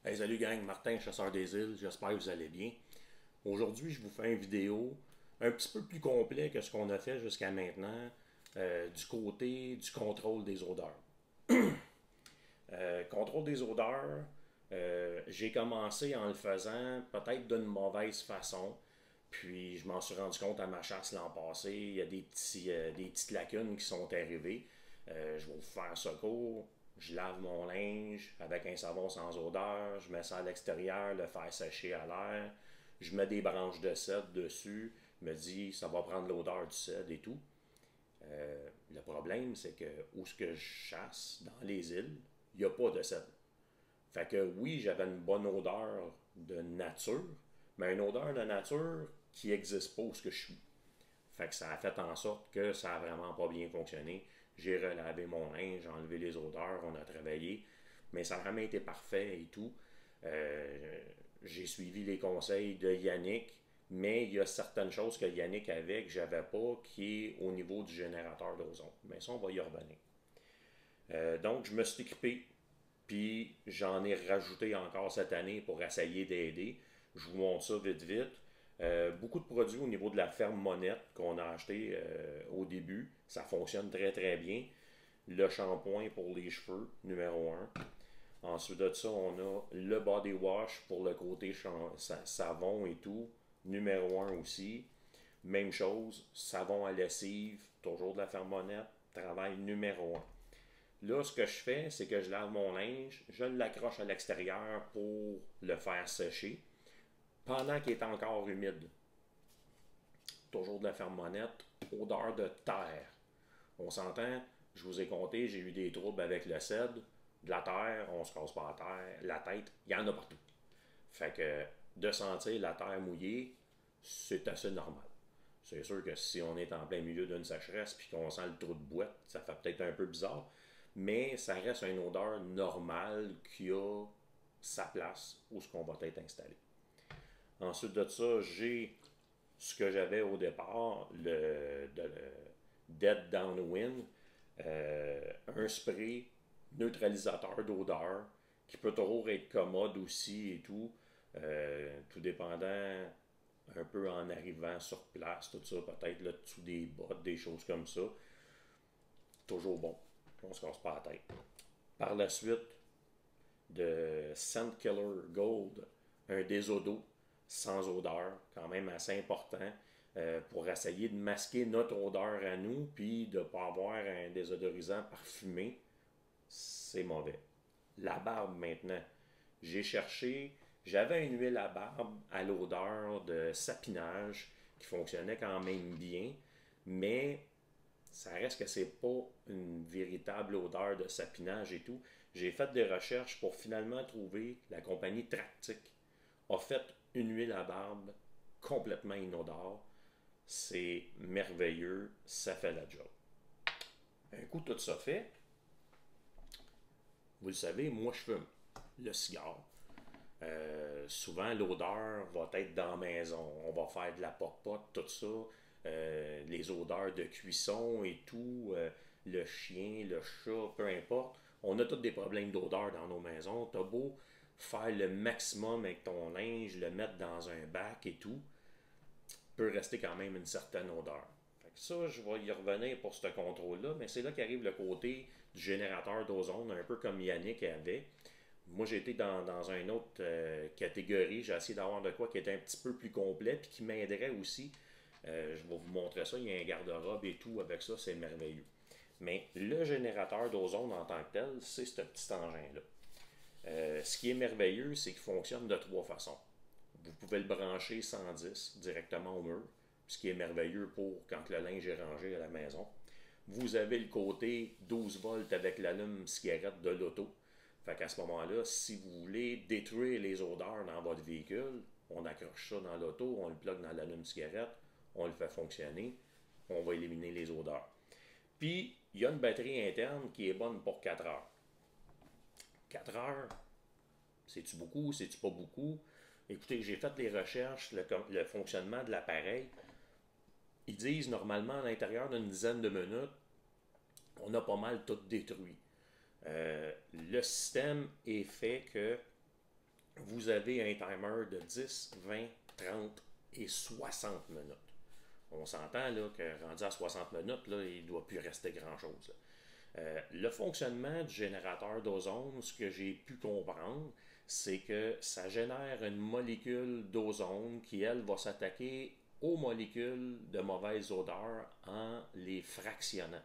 Hey, salut gang, Martin, chasseur des îles, j'espère que vous allez bien. Aujourd'hui, je vous fais une vidéo un petit peu plus complet que ce qu'on a fait jusqu'à maintenant du côté du contrôle des odeurs. Contrôle des odeurs, j'ai commencé en le faisant peut-être d'une mauvaise façon, puis je m'en suis rendu compte à ma chasse l'an passé, il y a des petites lacunes qui sont arrivées. Je vais vous faire ça court. Je lave mon linge avec un savon sans odeur, je mets ça à l'extérieur, le faire sécher à l'air, je mets des branches de cèdre dessus, me dis ça va prendre l'odeur du cèdre et tout. Le problème, c'est que où ce que je chasse, dans les îles, il n'y a pas de cèdre. Fait que oui, j'avais une bonne odeur de nature, mais une odeur de nature qui n'existe pas où ce que je suis. Fait que ça a fait en sorte que ça a vraiment pas bien fonctionné. J'ai relavé mon linge, j'ai enlevé les odeurs, on a travaillé, mais ça n'a jamais été parfait et tout. Euh, j'ai suivi les conseils de Yannick, mais il y a certaines choses que Yannick avait que j'avais pas, qui est au niveau du générateur d'ozone. Mais ça, on va y revenir. Donc, je me suis équipé, puis j'en ai rajouté encore cette année pour essayer d'aider. Je vous montre ça vite vite. Beaucoup de produits au niveau de la ferme Monette qu'on a acheté au début. Ça fonctionne très très bien. Le shampoing pour les cheveux, numéro un. Ensuite de ça, on a le body wash pour le côté savon et tout, numéro un aussi. Même chose, savon à lessive, toujours de la ferme Monette, travail numéro un. Là, ce que je fais, c'est que je lave mon linge, je l'accroche à l'extérieur pour le faire sécher pendant qu'il est encore humide. Toujours de la fermonette, odeur de terre. On s'entend, je vous ai compté, j'ai eu des troubles avec le cèdre, de la terre, on se casse pas la terre, la tête, il y en a partout. Fait que de sentir la terre mouillée, c'est assez normal. C'est sûr que si on est en plein milieu d'une sécheresse puis qu'on sent le trou de boîte, ça fait peut-être un peu bizarre, mais ça reste une odeur normale qui a sa place où ce qu'on va être installé. Ensuite de ça, j'ai ce que j'avais au départ, le Dead Downwind, un spray neutralisateur d'odeur qui peut toujours être commode aussi et tout, tout dépendant un peu en arrivant sur place, tout ça, peut-être là dessous des bottes, des choses comme ça. Toujours bon. On se casse pas la tête. Par la suite, de Scent Killer Gold, un désodo sans odeur, quand même assez important, pour essayer de masquer notre odeur à nous, puis de ne pas avoir un désodorisant parfumé, c'est mauvais. La barbe maintenant. J'ai cherché, j'avais une huile à barbe à l'odeur de sapinage qui fonctionnait quand même bien, mais ça reste que c'est pas une véritable odeur de sapinage et tout. J'ai fait des recherches pour finalement trouver la compagnie Tractic a fait une huile à barbe complètement inodore. C'est merveilleux, ça fait la job. Un coup tout ça fait, vous le savez, moi je fume le cigare. Souvent, l'odeur va être dans la maison. On va faire de la popote, tout ça. Les odeurs de cuisson et tout. Le chien, le chat, peu importe. On a tous des problèmes d'odeur dans nos maisons. T'as beau faire le maximum avec ton linge, le mettre dans un bac et tout, peut rester quand même une certaine odeur. Fait que ça, je vais y revenir pour ce contrôle-là, mais c'est là qu'arrive le côté du générateur d'ozone, un peu comme Yannick avait. Moi, j'ai été dans une autre catégorie. J'ai essayé d'avoir de quoi qui était un petit peu plus complet puis qui m'aiderait aussi. Je vais vous montrer ça. Il y a un garde-robe et tout avec ça. C'est merveilleux. Mais le générateur d'ozone en tant que tel, c'est ce petit engin-là. Ce qui est merveilleux, c'est qu'il fonctionne de trois façons. Vous pouvez le brancher 110 directement au mur, ce qui est merveilleux pour quand le linge est rangé à la maison. Vous avez le côté 12 volts avec l'allume-cigarette de l'auto. Fait qu'à ce moment-là, si vous voulez détruire les odeurs dans votre véhicule, on accroche ça dans l'auto, on le plug dans l'allume-cigarette, on le fait fonctionner, on va éliminer les odeurs. Puis, il y a une batterie interne qui est bonne pour 4 heures. 4 heures, c'est-tu beaucoup, c'est-tu pas beaucoup? Écoutez, j'ai fait les recherches, le fonctionnement de l'appareil. Ils disent normalement à l'intérieur d'une dizaine de minutes, on a pas mal tout détruit. Le système est fait que vous avez un timer de 10, 20, 30 et 60 minutes. On s'entend là que rendu à 60 minutes, là, il ne doit plus rester grand-chose. Le fonctionnement du générateur d'ozone, ce que j'ai pu comprendre, c'est que ça génère une molécule d'ozone qui, elle, va s'attaquer aux molécules de mauvaise odeur en les fractionnant.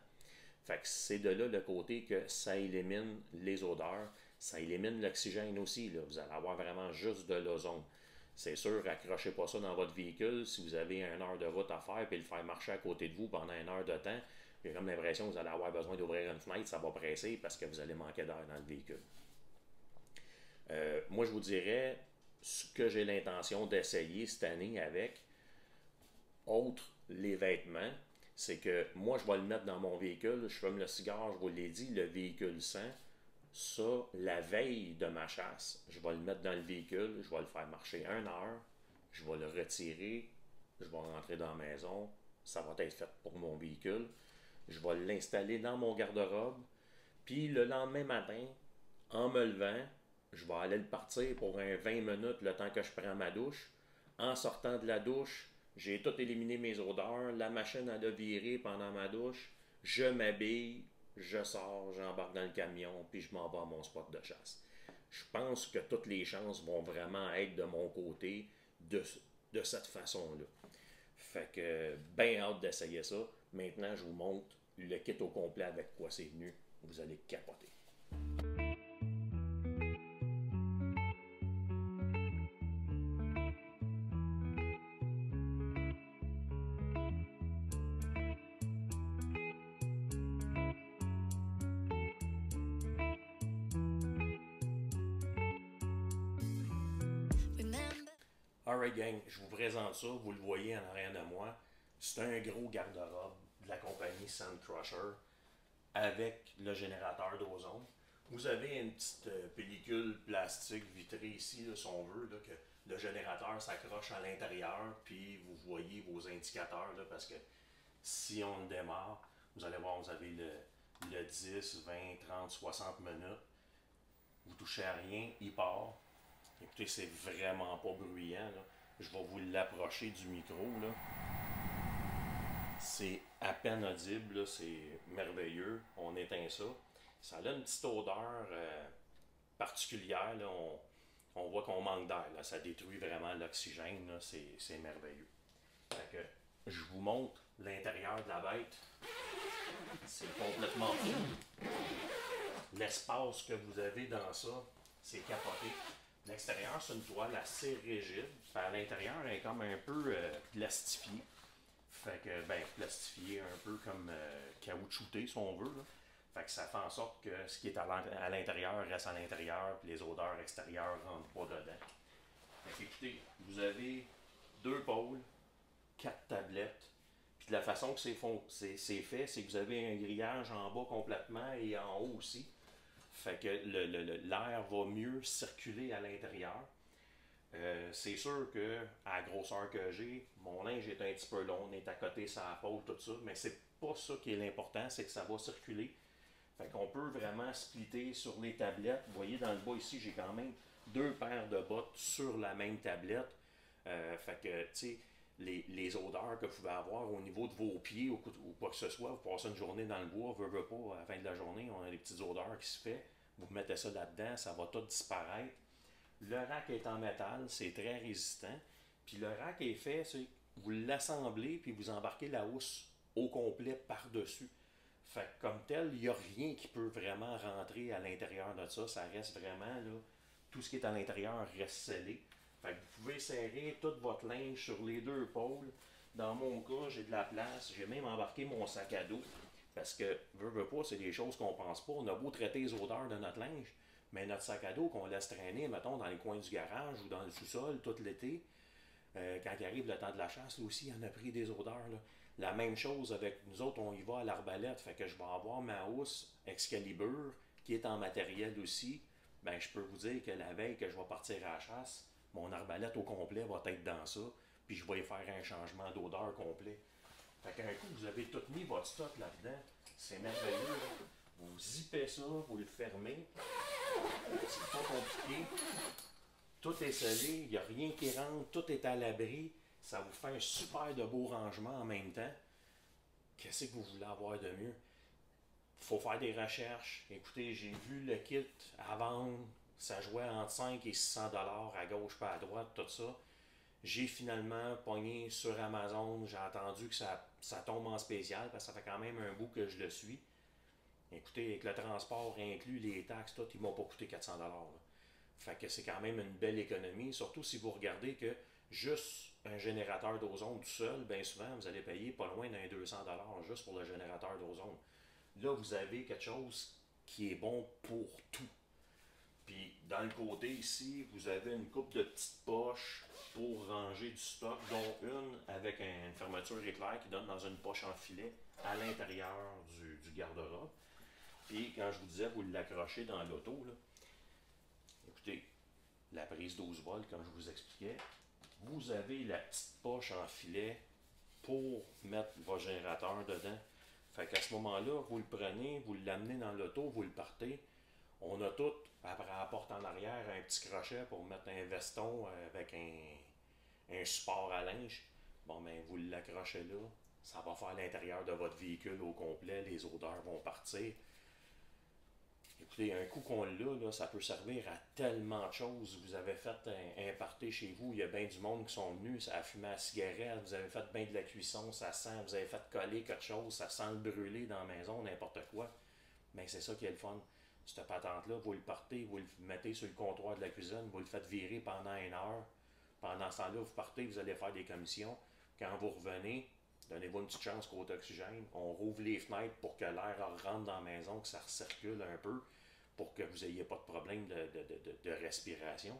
Fait que c'est de là le côté que ça élimine les odeurs, ça élimine l'oxygène aussi. Là. Vous allez avoir vraiment juste de l'ozone. C'est sûr, accrochez pas ça dans votre véhicule si vous avez 1 heure de route à faire et le faire marcher à côté de vous pendant 1 heure de temps. J'ai comme l'impression que vous allez avoir besoin d'ouvrir une fenêtre, ça va presser parce que vous allez manquer d'air dans le véhicule. Moi, je vous dirais ce que j'ai l'intention d'essayer cette année avec, autre les vêtements, c'est que moi, je vais le mettre dans mon véhicule, je fume le cigare, je vous l'ai dit, le véhicule sent. Ça, la veille de ma chasse, je vais le mettre dans le véhicule, je vais le faire marcher 1 heure, je vais le retirer, je vais rentrer dans la maison, ça va être fait pour mon véhicule, je vais l'installer dans mon garde-robe, puis le lendemain matin, en me levant, je vais aller le partir pour un 20 minutes le temps que je prends ma douche. En sortant de la douche, j'ai tout éliminé mes odeurs, la machine a viré pendant ma douche, je m'habille, je sors, j'embarque dans le camion, puis je m'en vais à mon spot de chasse. Je pense que toutes les chances vont vraiment être de mon côté de cette façon-là. Fait que, bien hâte d'essayer ça. Maintenant, je vous montre le kit au complet avec quoi c'est venu. Vous allez capoter. Alright gang, je vous présente ça, vous le voyez en arrière de moi. C'est un gros garde-robe de la compagnie Sand Crusher avec le générateur d'ozone. Vous avez une petite pellicule plastique vitrée ici, là, si on veut, là, que le générateur s'accroche à l'intérieur, puis vous voyez vos indicateurs, là, parce que si on le démarre, vous allez voir, vous avez le 10, 20, 30, 60 minutes. Vous touchez à rien, il part. Écoutez, c'est vraiment pas bruyant. Là. Je vais vous l'approcher du micro. Là. C'est à peine audible, c'est merveilleux. On éteint ça. Ça a une petite odeur particulière. Là. On voit qu'on manque d'air. Ça détruit vraiment l'oxygène. C'est merveilleux. Fait que, je vous montre l'intérieur de la bête. C'est complètement fou. L'espace que vous avez dans ça, c'est capoté. L'extérieur, c'est une toile assez rigide. À l'intérieur, elle est comme un peu plastifiée. Fait que, ben, plastifiée, un peu comme caoutchouté, si on veut. Là. Fait que ça fait en sorte que ce qui est à l'intérieur reste à l'intérieur, puis les odeurs extérieures ne rentrent pas dedans. Fait que, écoutez, vous avez 2 pôles, 4 tablettes. Puis de la façon que c'est fait, c'est que vous avez un grillage en bas complètement et en haut aussi. Fait que l'air va mieux circuler à l'intérieur. C'est sûr que à la grosseur que j'ai, mon linge est un petit peu long, on est à côté, ça pôle, tout ça, mais c'est pas ça qui est l'important, c'est que ça va circuler. Fait qu'on peut vraiment splitter sur les tablettes. Vous voyez dans le bas ici, j'ai quand même 2 paires de bottes sur la même tablette. Fait que, tu sais, les odeurs que vous pouvez avoir au niveau de vos pieds ou quoi que ce soit, vous passez une journée dans le bois, veut pas, à la fin de la journée, on a des petites odeurs qui se font. Vous mettez ça là-dedans, ça va tout disparaître. Le rack est en métal, c'est très résistant. Puis le rack est fait, c'est vous l'assemblez puis vous embarquez la housse au complet par-dessus. Fait que comme tel, il n'y a rien qui peut vraiment rentrer à l'intérieur de ça. Ça reste vraiment, là, tout ce qui est à l'intérieur reste scellé. Fait que vous pouvez serrer tout votre linge sur les 2 pôles. Dans mon cas, j'ai de la place. J'ai même embarqué mon sac à dos. Parce que, veut pas, c'est des choses qu'on pense pas. On a beau traiter les odeurs de notre linge, mais notre sac à dos qu'on laisse traîner, mettons, dans les coins du garage ou dans le sous-sol tout l'été, quand il arrive le temps de la chasse, là aussi, il en a pris des odeurs. Là. La même chose avec nous autres, on y va à l'arbalète. Fait que je vais avoir ma housse Excalibur, qui est en matériel aussi. Ben, je peux vous dire que la veille que je vais partir à la chasse, mon arbalète au complet va être dans ça, puis je vais y faire un changement d'odeur complet. Fait qu'un coup, vous avez tout mis votre stock là-dedans. C'est merveilleux. Là. Vous zippez ça, vous le fermez. C'est pas compliqué. Tout est scellé, il n'y a rien qui rentre, tout est à l'abri. Ça vous fait un super de beau rangement en même temps. Qu'est-ce que vous voulez avoir de mieux? Il faut faire des recherches. Écoutez, j'ai vu le kit à vendre. Ça jouait entre 5 et 600 dollars à gauche pas à droite, tout ça. J'ai finalement pogné sur Amazon. J'ai attendu que ça tombe en spécial parce que ça fait quand même un bout que je le suis. Écoutez, avec le transport inclus, les taxes, tout, ils m'ont pas coûté 400 dollars. Fait que c'est quand même une belle économie, surtout si vous regardez que juste un générateur d'ozone tout seul, bien souvent, vous allez payer pas loin d'un 200 dollars juste pour le générateur d'ozone. Là, vous avez quelque chose qui est bon pour tout. Puis, dans le côté ici, vous avez une coupe de petites poches pour ranger du stock, dont une avec une fermeture éclair qui donne dans une poche en filet à l'intérieur du garde-robe. Puis, quand je vous disais, vous l'accrochez dans l'auto, là, écoutez, la prise 12 volts, comme je vous expliquais, vous avez la petite poche en filet pour mettre votre générateur dedans. Fait qu'à ce moment-là, vous le prenez, vous l'amenez dans l'auto, vous le partez. On a tout, après la porte en arrière, un petit crochet pour mettre un veston avec un support à linge. Bon, ben, vous l'accrochez là. Ça va faire l'intérieur de votre véhicule au complet. Les odeurs vont partir. Écoutez, un coup qu'on l'a, là, ça peut servir à tellement de choses. Vous avez fait un party chez vous, il y a bien du monde qui sont venus, ça a fumé à la cigarette, vous avez fait bien de la cuisson, ça sent, vous avez fait coller quelque chose, ça sent le brûler dans la maison, n'importe quoi. Mais c'est ça qui est le fun. Cette patente-là, vous le partez, vous le mettez sur le comptoir de la cuisine, vous le faites virer pendant 1 heure. Pendant ce temps-là, vous partez, vous allez faire des commissions. Quand vous revenez, donnez-vous une petite chance côté oxygène. On rouvre les fenêtres pour que l'air rentre dans la maison, que ça recircule un peu, pour que vous n'ayez pas de problème de respiration.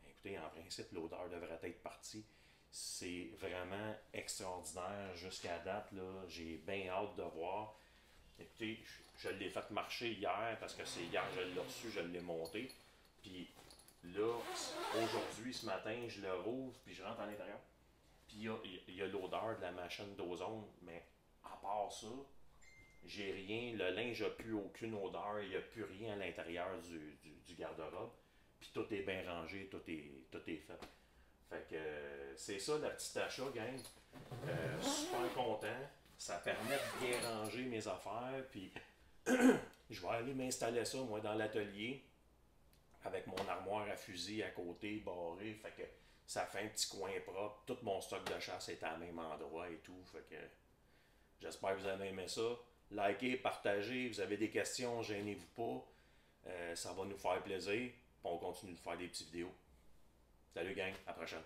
Mais écoutez, en principe, l'odeur devrait être partie. C'est vraiment extraordinaire jusqu'à date. Là, j'ai bien hâte de voir. Écoutez, je l'ai fait marcher hier parce que c'est hier que je l'ai reçu, je l'ai monté. Puis là, aujourd'hui, ce matin, je le rouvre, puis je rentre à l'intérieur. Puis il y a l'odeur de la machine d'ozone, mais à part ça, j'ai rien, le linge n'a plus aucune odeur, il n'y a plus rien à l'intérieur du garde-robe. Puis tout est bien rangé, tout est fait. Fait que c'est ça la petite achat, gang. Super content. Ça permet de bien ranger mes affaires. Puis je vais aller m'installer ça, moi, dans l'atelier. Avec mon armoire à fusil à côté, barré. Fait que ça fait un petit coin propre. Tout mon stock de chasse est à même endroit et tout. Fait que j'espère que vous avez aimé ça. Likez, partagez. Vous avez des questions, gênez-vous pas. Ça va nous faire plaisir. On continue de faire des petites vidéos. Salut gang, à la prochaine.